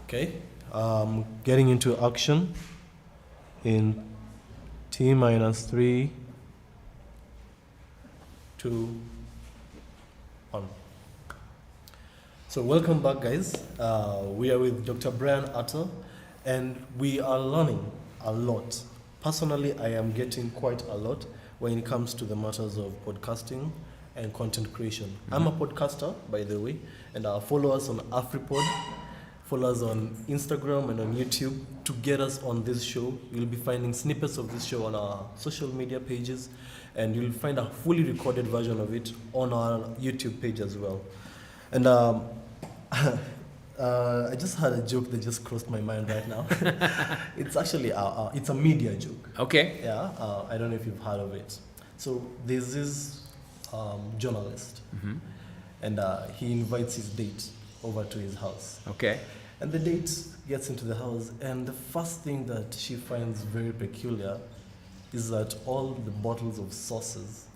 Okay, getting into action in T minus 3, 2, 1. So welcome back, guys. We are with Dr. Brian Atta, and we are learning a lot. Personally, I am getting quite a lot when it comes to the matters of podcasting and content creation. Mm-hmm. I'm a podcaster, by the way, and follow us on Afripod. Follow us on Instagram and on YouTube to get us on this show. You'll be finding snippets of this show on our social media pages, and you'll find a fully recorded version of it on our YouTube page as well. And I just had a joke that just crossed my mind right now. It's actually it's a media joke. Okay. Yeah, I don't know if you've heard of it. So there's this journalist, mm-hmm. and he invites his date over to his house. Okay. And the date gets into the house, and the first thing that she finds very peculiar is that all the bottles of sauces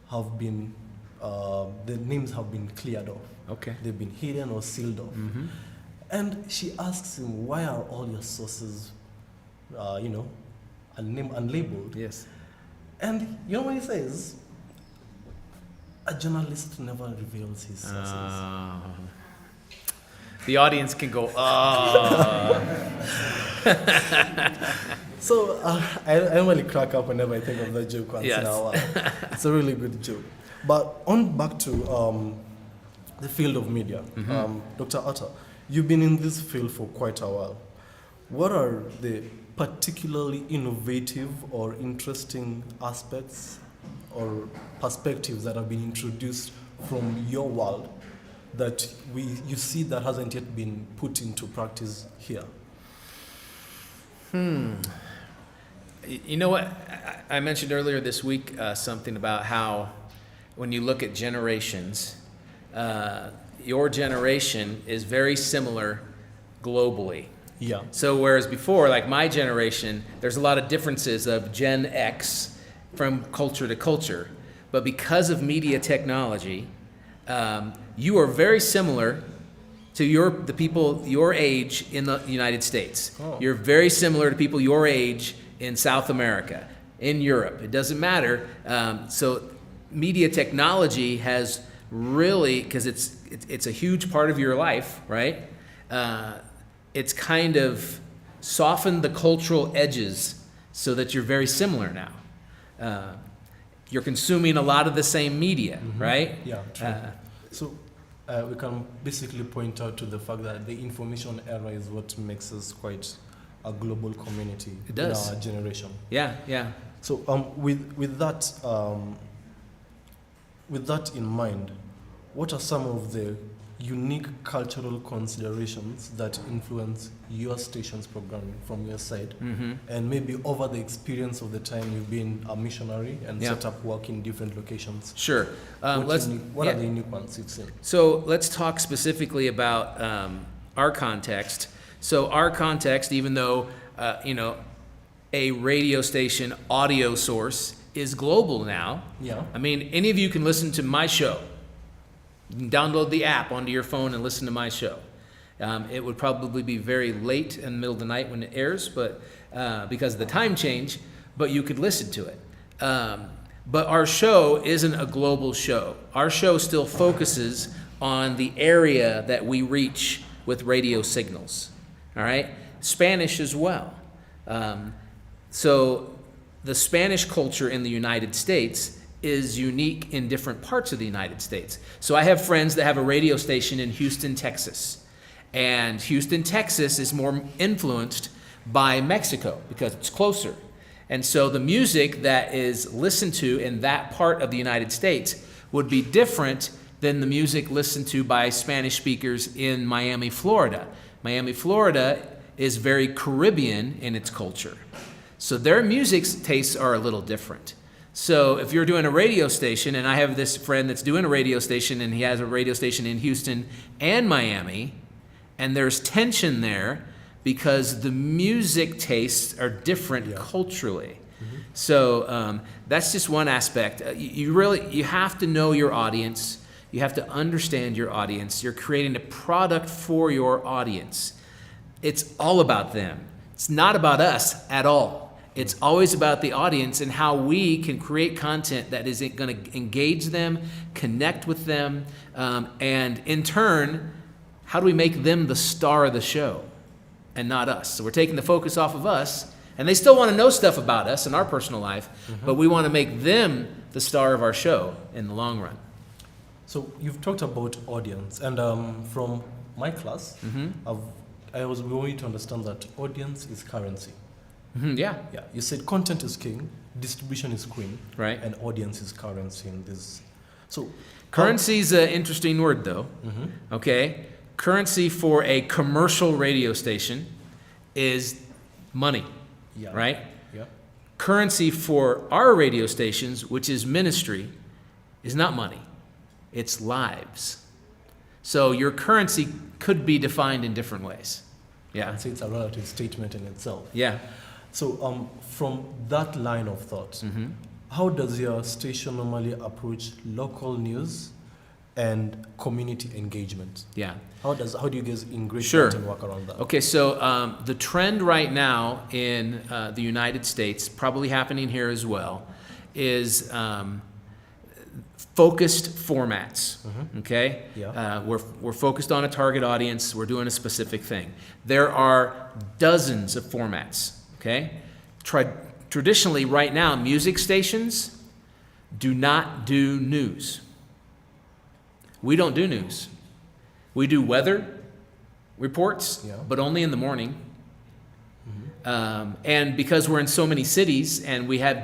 have been, the names have been cleared off. Okay. They've been hidden or sealed off. Mm-hmm. And she asks him, why are all your sauces, unlabeled? Yes. And you know what he says? A journalist never reveals his sauces. The audience can go, So I normally crack up whenever I think of that joke once in a while. It's a really good joke. But on back to the field of media. Mm-hmm. Dr. Atta, you've been in this field for quite a while. What are the particularly innovative or interesting aspects or perspectives that have been introduced from your world that you see that hasn't yet been put into practice here? You know what? I mentioned earlier this week something about how when you look at generations, your generation is very similar globally. Yeah. So whereas before, like my generation, there's a lot of differences of Gen X from culture to culture. But because of media technology, you are very similar to the people your age in the United States. Oh. You're very similar to people your age in South America, in Europe. It doesn't matter. So media technology has really, because it's a huge part of your life, right? It's kind of softened the cultural edges so that you're very similar now. You're consuming a lot of the same media, mm-hmm. right? Yeah, true. So we can basically point out to the fact that the information era is what makes us quite a global community. It does. In our generation. Yeah, yeah. So with that in mind, what are some of the unique cultural considerations that influence your station's programming from your side, mm-hmm. and maybe over the experience of the time you've been a missionary and set up work in different locations? Sure. What are the unique ones you've seen? So let's talk specifically about our context. So our context, even though a radio station audio source is global now. Yeah. I mean, any of you can listen to my show. You can download the app onto your phone and listen to my show. It would probably be very late in the middle of the night when it airs, but because of the time change, but you could listen to it. But our show isn't a global show. Our show still focuses on the area that we reach with radio signals. All right? Spanish as well. So the Spanish culture in the United States is unique in different parts of the United States. So I have friends that have a radio station in Houston, Texas. And Houston, Texas is more influenced by Mexico because it's closer. And so the music that is listened to in that part of the United States would be different than the music listened to by Spanish speakers in Miami, Florida. Miami, Florida is very Caribbean in its culture. So their music tastes are a little different. So if you're doing a radio station, and I have this friend that's doing a radio station, and he has a radio station in Houston and Miami, and there's tension there because the music tastes are different culturally. Mm-hmm. So that's just one aspect. You have to know your audience. You have to understand your audience. You're creating a product for your audience. it's all about them. It's not about us at all. It's always about the audience and how we can create content that is going to engage them, connect with them, and in turn, how do we make them the star of the show and not us? So we're taking the focus off of us, and they still want to know stuff about us and our personal life, but we want to make them the star of our show in the long run. So you've talked about audience, and from my class, we want you to understand that audience is currency. Yeah. Yeah, you said content is king, distribution is queen, Right. and audience is currency in this. So Currency is an interesting word, though. Okay? Currency for a commercial radio station is money, yeah, right? Yeah. Currency for our radio stations, which is ministry, is not money. It's lives. So your currency could be defined in different ways. Yeah. I'd say it's a relative statement in itself. Yeah. So from that line of thought, how does your station normally approach local news and community engagement? Yeah. How do you guys integrate Sure. that and work around that? Okay, so the trend right now in the United States, probably happening here as well, is focused formats. Okay, Yeah. we're focused on a target audience. We're doing a specific thing. There are dozens of formats. Okay, traditionally, right now, music stations do not do news. We don't do news. We do weather reports, Yeah. but only in the morning. And because we're in so many cities and we have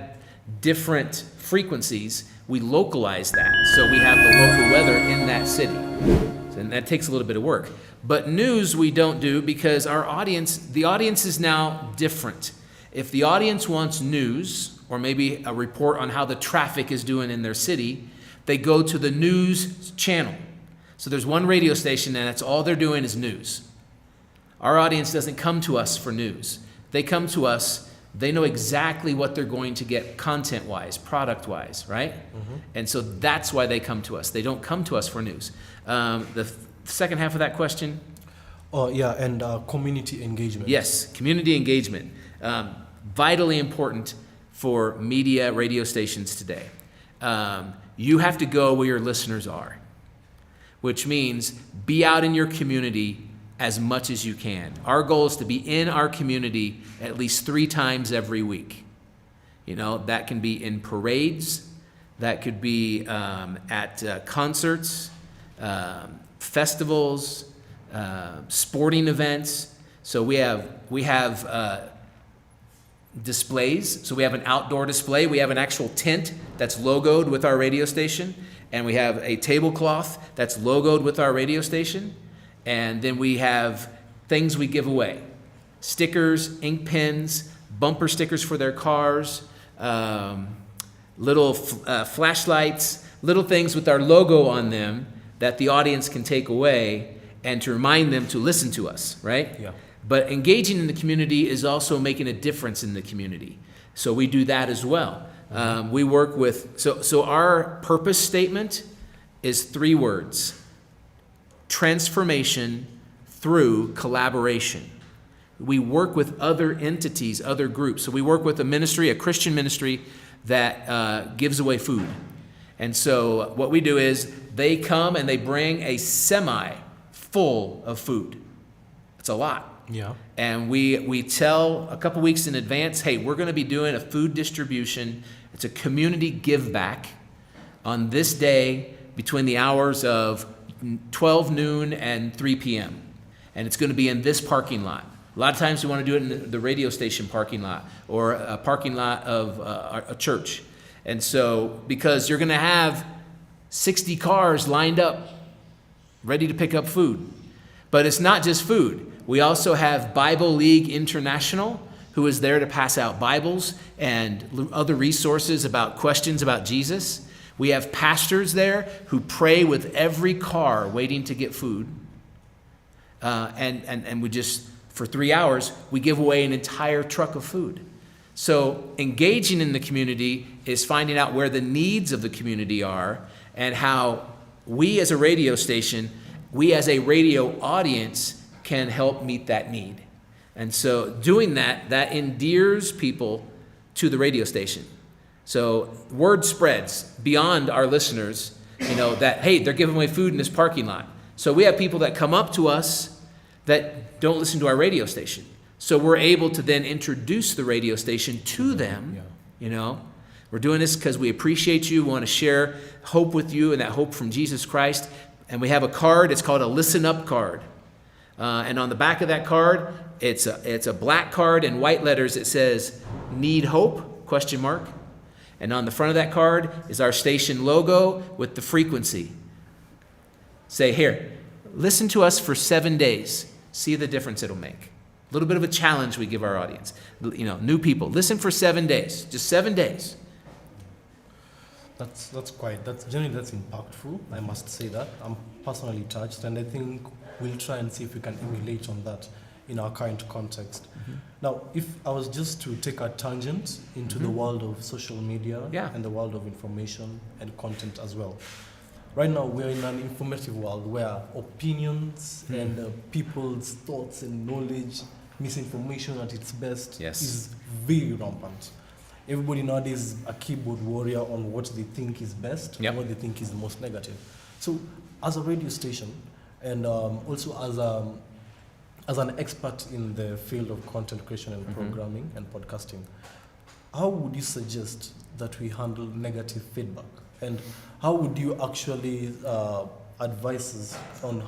different frequencies, we localize that. So we have the local weather in that city. And that takes a little bit of work. But news we don't do because the audience is now different. If the audience wants news, or maybe a report on how the traffic is doing in their city, they go to the news channel. So there's one radio station and that's all they're doing is news. Our audience doesn't come to us for news. They come to us, they know exactly what they're going to get content-wise, product-wise, right? And so that's why they come to us. They don't come to us for news. The second half of that question? Oh, yeah, and community engagement. Yes, community engagement. Vitally important for media radio stations today. You have to go where your listeners are, which means be out in your community as much as you can. Our goal is to be in our community at least 3 times every week. You know, that can be in parades, that could be at concerts, festivals, sporting events. So we have displays. So we have an outdoor display. We have an actual tent that's logoed with our radio station. And we have a tablecloth that's logoed with our radio station. And then we have things we give away. Stickers, ink pens, bumper stickers for their cars, little flashlights, little things with our logo on them that the audience can take away and to remind them to listen to us, right? Yeah. But engaging in the community is also making a difference in the community. So we do that as well. We work with, so our purpose statement is 3 words: transformation through collaboration. We work with other entities, other groups. So we work with a ministry, a Christian ministry that gives away food. And so what we do is they come and they bring a semi full of food. It's a lot. Yeah. And we tell a couple weeks in advance, hey, we're going to be doing a food distribution. It's a community give back on this day between the hours of 12 noon and 3 p.m. And it's going to be in this parking lot. A lot of times we want to do it in the radio station parking lot or a parking lot of a church. And so because you're going to have 60 cars lined up ready to pick up food. But it's not just food. We also have Bible League International, who is there to pass out Bibles and other resources about questions about Jesus. We have pastors there who pray with every car waiting to get food. And we just, for 3 hours, we give away an entire truck of food. So engaging in the community is finding out where the needs of the community are and how we as a radio station, we as a radio audience can help meet that need. And so doing that endears people to the radio station. So word spreads beyond our listeners, that, hey, they're giving away food in this parking lot. So we have people that come up to us that don't listen to our radio station. So we're able to then introduce the radio station to them, We're doing this because we appreciate you, we want to share hope with you and that hope from Jesus Christ. And we have a card, it's called a Listen Up card. And on the back of that card, it's a black card in white letters. It says, "Need hope?" ? And on the front of that card is our station logo with the frequency. Say, here, listen to us for 7 days. See the difference it'll make. A little bit of a challenge we give our audience. New people, listen for 7 days, just 7 days. That's impactful. I must say that. I'm personally touched, and I think we'll try and see if we can emulate on that in our current context. Mm-hmm. Now, if I was just to take a tangent into the world of social media and the world of information and content as well. Right now, we're in an informative world where opinions and people's thoughts and knowledge, misinformation at its best, is very rampant. Everybody nowadays is a keyboard warrior on what they think is best and what they think is the most negative. So, as a radio station, and also as an expert in the field of content creation and programming and podcasting, how would you suggest that we handle negative feedback? And how would you actually advise us on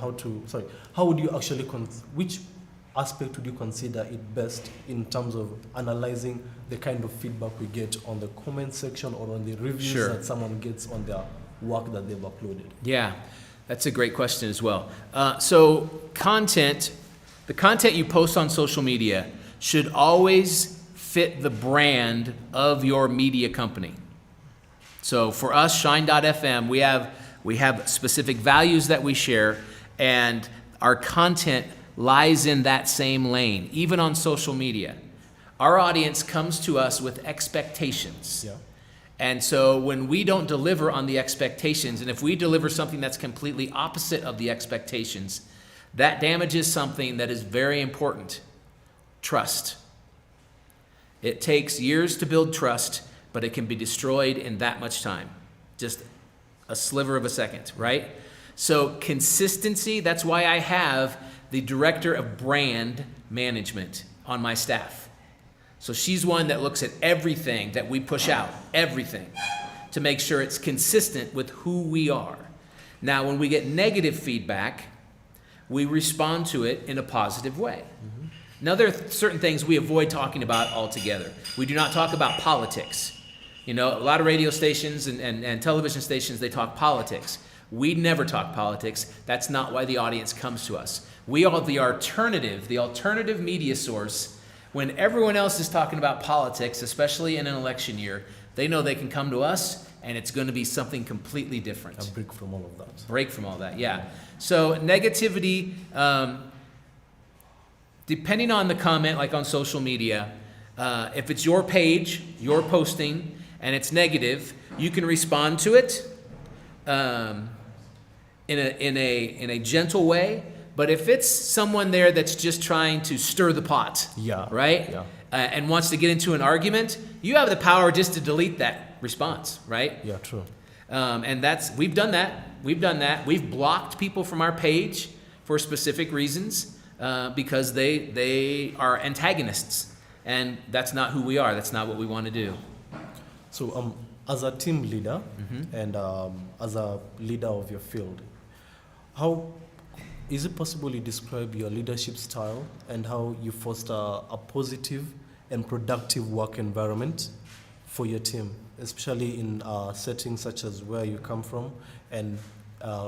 which aspect would you consider it best in terms of analyzing the kind of feedback we get on the comment section or on the reviews that someone gets on their work that they've uploaded? Yeah, that's a great question as well. So the content you post on social media should always fit the brand of your media company. So for us, Shine.fm, we have specific values that we share, and our content lies in that same lane, even on social media. Our audience comes to us with expectations. Yeah. And so when we don't deliver on the expectations, and if we deliver something that's completely opposite of the expectations, that damages something that is very important: trust. It takes years to build trust, but it can be destroyed in that much time. Just a sliver of a second, right? So consistency, that's why I have the director of brand management on my staff. So she's one that looks at everything that we push out, everything, to make sure it's consistent with who we are. Now, when we get negative feedback, we respond to it in a positive way. Mm-hmm. Now, there are certain things we avoid talking about altogether. We do not talk about politics. A lot of radio stations and television stations, they talk politics. We never talk politics. That's not why the audience comes to us. We are the alternative media source. When everyone else is talking about politics, especially in an election year, they know they can come to us and it's going to be something completely different. A break from all of that. Break from all that, yeah. So negativity, depending on the comment, like on social media, if it's your page, your posting, and it's negative, you can respond to it in a gentle way. But if it's someone there that's just trying to stir the pot, right? Yeah. And wants to get into an argument, you have the power just to delete that response, right? Yeah, true. And we've done that. We've blocked people from our page for specific reasons because they are antagonists, and that's not who we are. That's not what we want to do. So, as a team leader and as a leader of your field, how is it possible you describe your leadership style and how you foster a positive and productive work environment for your team, especially in settings such as where you come from and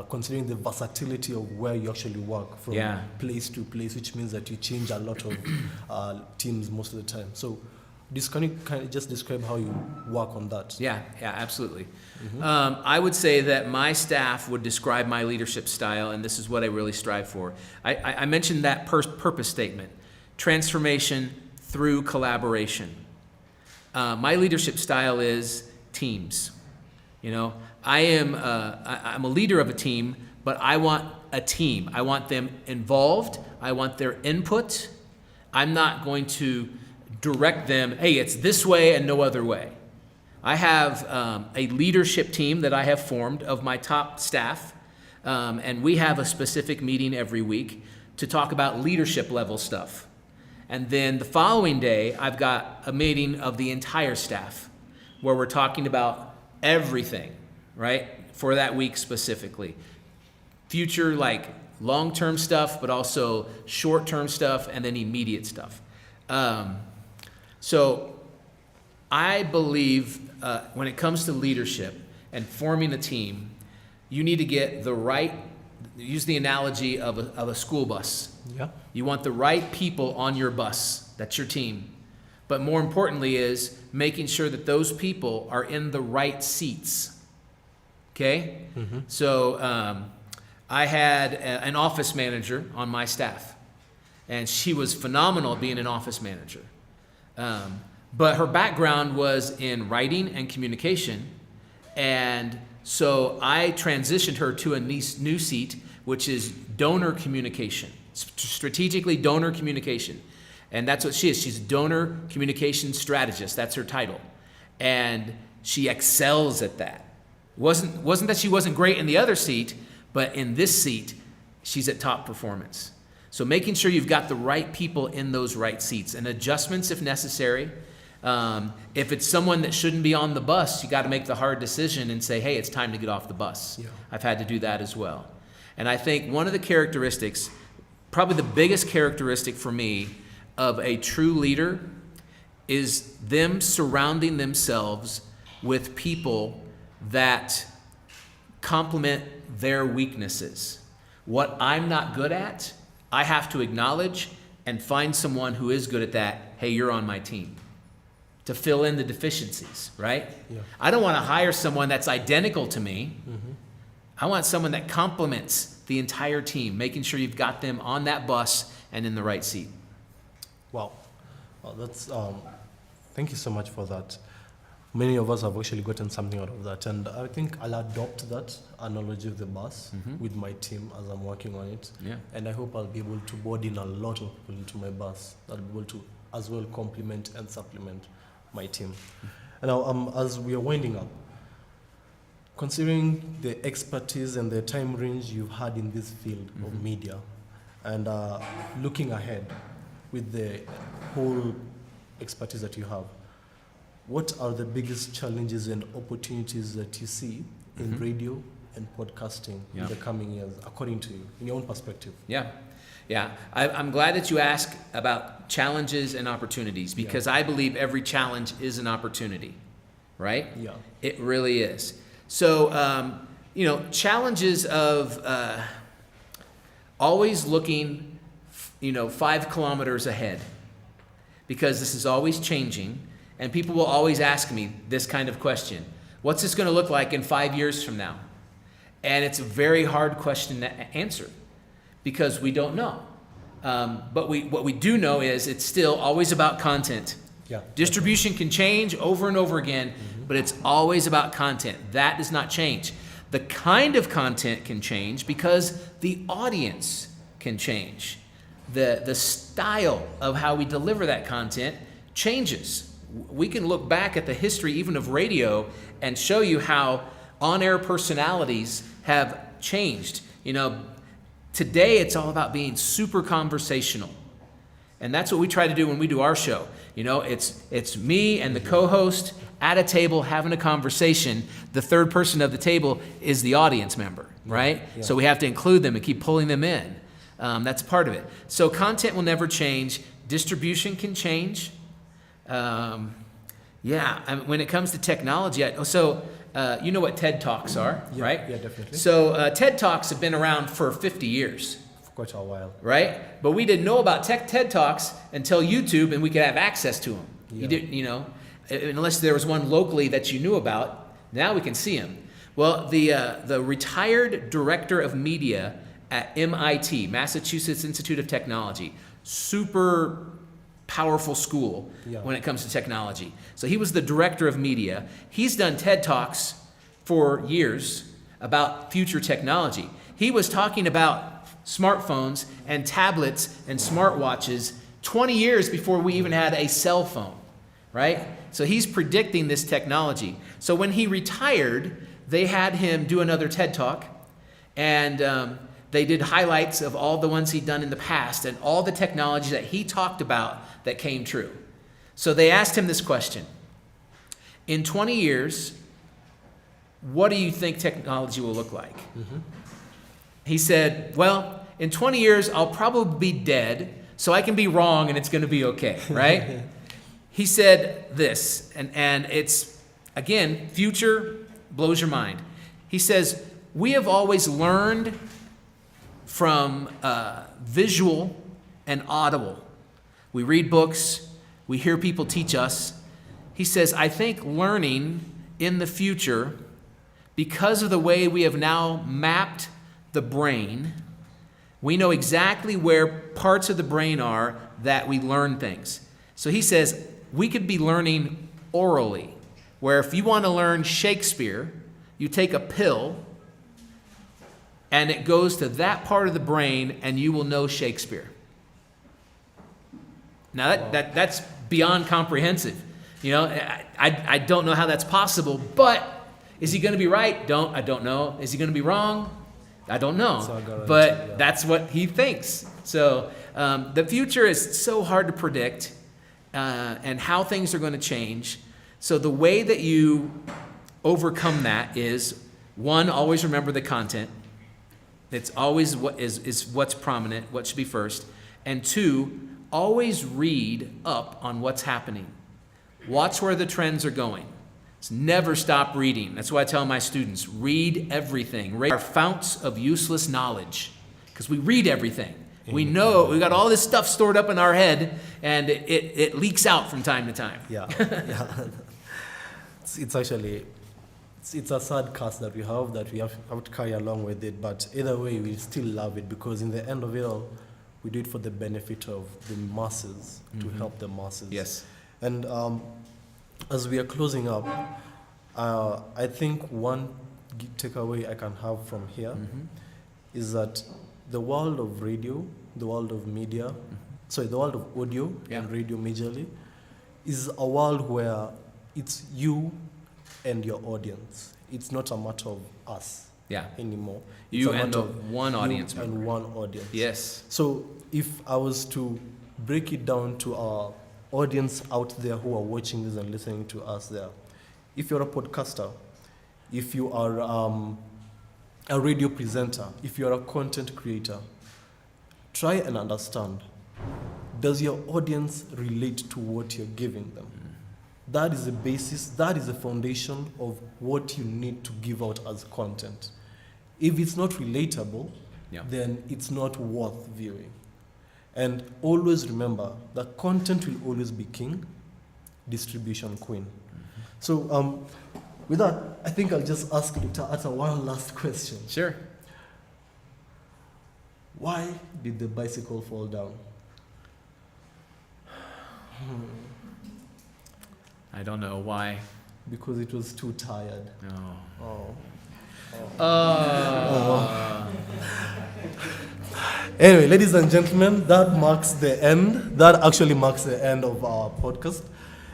considering the versatility of where you actually work from place to place, which means that you change a lot of teams most of the time. So can you kind of just describe how you work on that? Yeah, absolutely. Mm-hmm. I would say that my staff would describe my leadership style, and this is what I really strive for. I mentioned that purpose statement: transformation through collaboration. My leadership style is teams. I'm a leader of a team, but I want a team. I want them involved. I want their input. I'm not going to direct them, hey, it's this way and no other way. I have a leadership team that I have formed of my top staff, and we have a specific meeting every week to talk about leadership level stuff. And then the following day, I've got a meeting of the entire staff where we're talking about everything, right, for that week specifically. Future, like long-term stuff, but also short-term stuff, and then immediate stuff. So I believe when it comes to leadership and forming a team, you need to get the right, use the analogy of a school bus. Yeah. You want the right people on your bus. That's your team. But more importantly is making sure that those people are in the right seats. Okay? Mm-hmm. So I had an office manager on my staff, and she was phenomenal being an office manager. But her background was in writing and communication, and so I transitioned her to a new seat, which is donor communication, strategically donor communication. And that's what she is. She's a donor communication strategist. That's her title. And she excels at that. Wasn't that she wasn't great in the other seat, but in this seat, she's at top performance. So making sure you've got the right people in those right seats, and adjustments if necessary. If it's someone that shouldn't be on the bus, you got to make the hard decision and say, hey, it's time to get off the bus. Yeah. I've had to do that as well. And I think one of the characteristics, probably the biggest characteristic for me of a true leader, is them surrounding themselves with people that complement their weaknesses. What I'm not good at, I have to acknowledge and find someone who is good at that. Hey, you're on my team, to fill in the deficiencies, right? Yeah. I don't want to hire someone that's identical to me. Mm-hmm. I want someone that complements the entire team, making sure you've got them on that bus and in the right seat. Wow. Well, that's thank you so much for that. Many of us have actually gotten something out of that, and I think I'll adopt that analogy of the bus with my team as I'm working on it. Yeah. And I hope I'll be able to board in a lot of people into my bus that will be able to as well complement and supplement my team. And now, as we are winding up, considering the expertise and the time range you've had in this field of media, and looking ahead with the whole expertise that you have, what are the biggest challenges and opportunities that you see in radio and podcasting in the coming years, according to you, in your own perspective? Yeah, I'm glad that you asked about challenges and opportunities, because I believe every challenge is an opportunity, right? Yeah. It really is. So, challenges of always looking, 5 kilometers ahead, because this is always changing, and people will always ask me this kind of question: what's this going to look like in 5 years from now? And it's a very hard question to answer, because we don't know. But what we do know is it's still always about content. Yeah. Distribution can change over and over again, but it's always about content. That does not change. The kind of content can change because the audience can change. The style of how we deliver that content changes. We can look back at the history even of radio and show you how on-air personalities have changed. Today it's all about being super conversational. And that's what we try to do when we do our show. It's me and the co-host at a table having a conversation. The third person of the table is the audience member, right? Yeah. So we have to include them and keep pulling them in. That's part of it. So content will never change. Distribution can change. When it comes to technology, you know what TED Talks are, right? Yeah, definitely. So TED Talks have been around for 50 years. For quite a while. Right? But we didn't know about TED Talks until YouTube, and we could have access to them. Yeah. You didn't, unless there was one locally that you knew about. Now we can see them. Well, the retired director of media at MIT, Massachusetts Institute of Technology, super powerful school when it comes to technology. So he was the director of media. He's done TED Talks for years about future technology. He was talking about smartphones and tablets and smartwatches 20 years before we even had a cell phone, right? So he's predicting this technology. So when he retired, they had him do another TED Talk, and they did highlights of all the ones he'd done in the past and all the technology that he talked about that came true. So they asked him this question: in 20 years, what do you think technology will look like? Mm-hmm. He said, well, in 20 years, I'll probably be dead, so I can be wrong and it's going to be okay, right? He said this, and it's, again, future blows your mind. He says, we have always learned from visual and audible. We read books, we hear people teach us. He says, I think learning in the future, because of the way we have now mapped the brain, we know exactly where parts of the brain are that we learn things. So he says, we could be learning orally, where if you want to learn Shakespeare, you take a pill and it goes to that part of the brain and you will know Shakespeare. Now that's beyond comprehensive. You know, I don't know how that's possible, but is he going to be right? I don't know. Is he going to be wrong? I don't know. But that's what he thinks. So the future is so hard to predict, and how things are going to change. So the way that you overcome that is, one, always remember the content. It's always what is what's prominent, what should be first. And two, always read up on what's happening. Watch where the trends are going. Never stop reading. That's why I tell my students, read everything. Read our founts of useless knowledge, because we read everything. We know, we got all this stuff stored up in our head, and it leaks out from time to time. Yeah. It's actually, it's a sad curse that we have to carry along with it, but either way, we still love it, because in the end of it all, we do it for the benefit of the masses, to help the masses. Yes. And as we are closing up, I think one takeaway I can have from here is that the world of radio, the world of media, the world of audio and radio majorly, is a world where it's you and your audience. It's not a matter of us anymore. You and one audience member. And one audience. Yes. So if I was to break it down to our audience out there who are watching this and listening to us there, if you're a podcaster, if you are a radio presenter, if you're a content creator, try and understand, does your audience relate to what you're giving them? That is the basis, that is the foundation of what you need to give out as content. If it's not relatable, then it's not worth viewing. And always remember that content will always be king, distribution queen. So with that, I think I'll just ask Dr. Atta one last question. Sure. Why did the bicycle fall down? I don't know why. Because it was too tired. Anyway, ladies and gentlemen, that actually marks the end of our podcast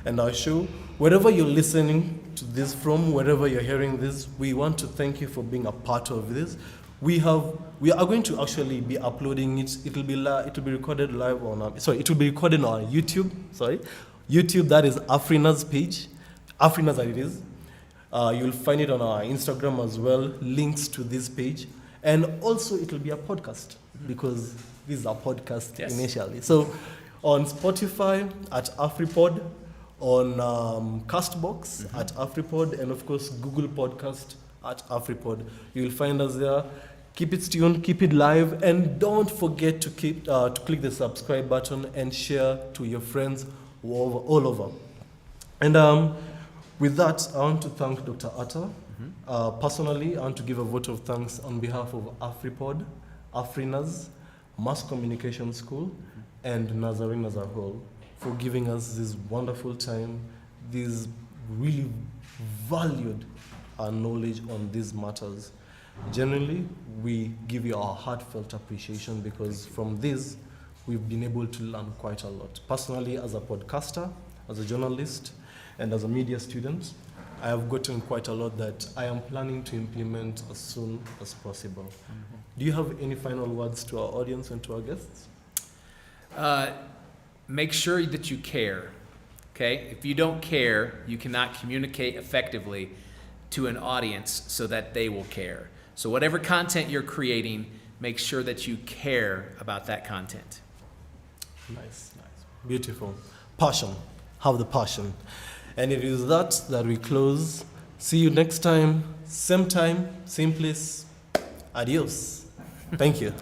and our show. Wherever you're listening to this from, wherever you're hearing this, we want to thank you for being a part of this. We are going to actually be uploading it. It will be recorded live on it will be recorded on our YouTube. YouTube, that is Afrina's page. Afrina's it is. You'll find it on our Instagram as well, links to this page. And also it will be a podcast, because this is a podcast initially. So on Spotify at Afripod, on Castbox at Afripod, and of course Google Podcast at Afripod. You'll find us there. Keep it tuned, keep it live, and don't forget to click the subscribe button and share to your friends all over. And with that, I want to thank Dr. Atta. Personally, I want to give a vote of thanks on behalf of Afripod, Afrinas, Mass Communication School, and Nazarene as a whole, for giving us this wonderful time, this really valued knowledge on these matters. Generally, we give you our heartfelt appreciation, because from this, we've been able to learn quite a lot. Personally, as a podcaster, as a journalist, and as a media student, I have gotten quite a lot that I am planning to implement as soon as possible. Do you have any final words to our audience and to our guests? Make sure that you care, okay? If you don't care, you cannot communicate effectively to an audience so that they will care. So whatever content you're creating, make sure that you care about that content. Nice. Beautiful. Passion. Have the passion. And it is that we close. See you next time, same place. Adios. Thank you.